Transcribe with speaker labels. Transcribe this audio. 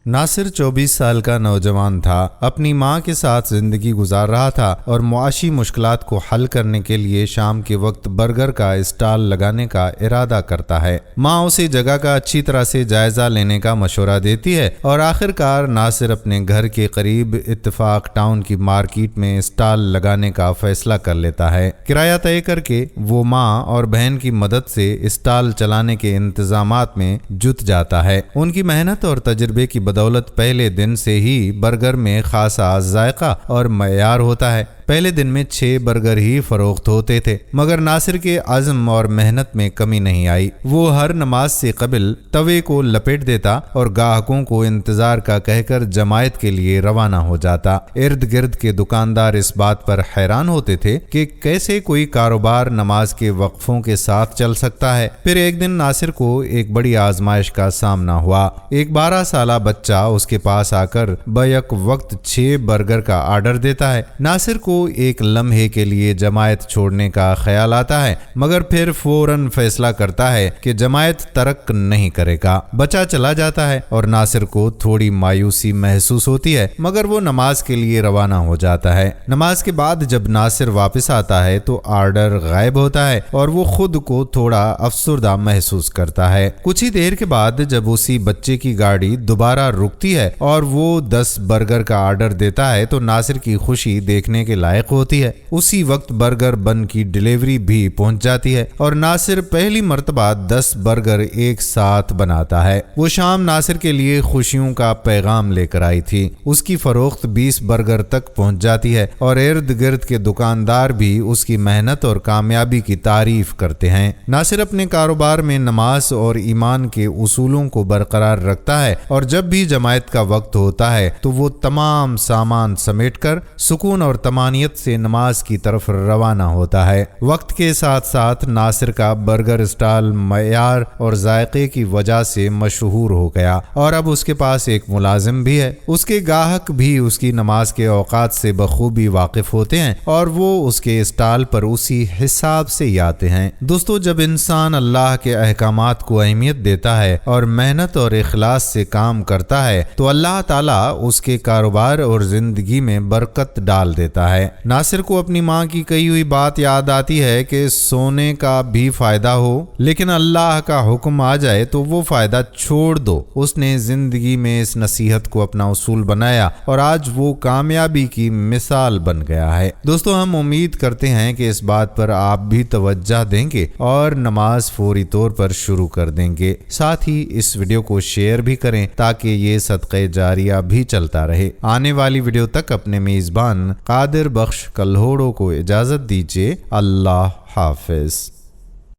Speaker 1: ناصر 24 سال کا نوجوان تھا، اپنی ماں کے ساتھ زندگی گزار رہا تھا اور معاشی مشکلات کو حل کرنے کے لیے شام کے وقت برگر کا اسٹال لگانے کا ارادہ کرتا ہے۔ ماں اسے جگہ کا اچھی طرح سے جائزہ لینے کا مشورہ دیتی ہے اور آخر کار ناصر اپنے گھر کے قریب اتفاق ٹاؤن کی مارکیٹ میں اسٹال لگانے کا فیصلہ کر لیتا ہے۔ کرایہ طے کر کے وہ ماں اور بہن کی مدد سے اسٹال چلانے کے انتظامات میں جت جاتا ہے۔ ان کی محنت اور تجربے کی بدولت پہلے دن سے ہی برگر میں خاصا ذائقہ اور معیار ہوتا ہے۔ پہلے دن میں 6 برگر ہی فروخت ہوتے تھے، مگر ناصر کے عزم اور محنت میں کمی نہیں آئی۔ وہ ہر نماز سے قبل توے کو لپیٹ دیتا اور گاہکوں کو انتظار کا کہہ کر جماعت کے لیے روانہ ہو جاتا۔ ارد گرد کے دکاندار اس بات پر حیران ہوتے تھے کہ کیسے کوئی کاروبار نماز کے وقفوں کے ساتھ چل سکتا ہے۔ پھر ایک دن ناصر کو ایک بڑی آزمائش کا سامنا ہوا۔ ایک 12 سالہ بچہ اس کے پاس آ کر بیک وقت 6 برگر کا آرڈر دیتا ہے۔ ناصر کو ایک لمحے کے لیے جماعت چھوڑنے کا خیال آتا ہے، مگر پھر فوراً فیصلہ کرتا ہے کہ جماعت ترک نہیں کرے گا۔ بچہ چلا جاتا ہے اور ناصر کو تھوڑی مایوسی محسوس ہوتی ہے، مگر وہ نماز کے لیے روانہ ہو جاتا ہے۔ نماز کے بعد جب ناصر واپس آتا ہے تو آرڈر غائب ہوتا ہے اور وہ خود کو تھوڑا افسردہ محسوس کرتا ہے۔ کچھ ہی دیر کے بعد جب اسی بچے کی گاڑی دوبارہ رکتی ہے اور وہ 10 برگر کا آرڈر دیتا ہے تو ناصر کی خوشی دیکھنے کے لائق ہوتی ہے۔ اسی وقت برگر بن کی ڈیلیوری بھی پہنچ جاتی ہے اور ناصر پہلی مرتبہ 10 برگر ایک ساتھ بناتا ہے۔ وہ شام ناصر کے لیے خوشیوں کا پیغام لے کر آئی تھی۔ اس کی فروخت 20 برگر تک پہنچ جاتی ہے اور ارد گرد کے دکاندار بھی اس کی محنت اور کامیابی کی تعریف کرتے ہیں۔ ناصر اپنے کاروبار میں نماز اور ایمان کے اصولوں کو برقرار رکھتا ہے اور جب بھی جماعت کا وقت ہوتا ہے تو وہ تمام سامان سمیٹ کر سکون اور طمانینت سے نماز کی طرف روانہ ہوتا ہے۔ وقت کے ساتھ ساتھ ناصر کا برگر اسٹال معیار اور ذائقے کی وجہ سے مشہور ہو گیا اور اب اس کے پاس ایک ملازم بھی ہے۔ اس کے گاہک بھی اس کی نماز کے اوقات سے بخوبی واقف ہوتے ہیں اور وہ اس کے اسٹال پر اسی حساب سے ہی آتے ہیں۔ دوستو، جب انسان اللہ کے احکامات کو اہمیت دیتا ہے اور محنت اور اخلاص سے کام کرتا ہے تو اللہ تعالیٰ اس کے کاروبار اور زندگی میں برکت ڈال دیتا ہے۔ ناصر کو اپنی ماں کی کہی ہوئی بات یاد آتی ہے کہ سونے کا بھی فائدہ ہو لیکن اللہ کا حکم آ جائے تو وہ فائدہ چھوڑ دو۔ اس نے زندگی میں اس نصیحت کو اپنا اصول بنایا اور آج وہ کامیابی کی مثال بن گیا ہے۔ دوستو، ہم امید کرتے ہیں کہ اس بات پر آپ بھی توجہ دیں گے اور نماز فوری طور پر شروع کر دیں گے۔ ساتھ ہی اس ویڈیو کو شیئر بھی کریں تاکہ یہ صدقہ جاریہ بھی چلتا رہے۔ آنے والی ویڈیو تک اپنے میزبان قادر بخش کلہوڑوں کو اجازت دیجیے۔ اللہ حافظ۔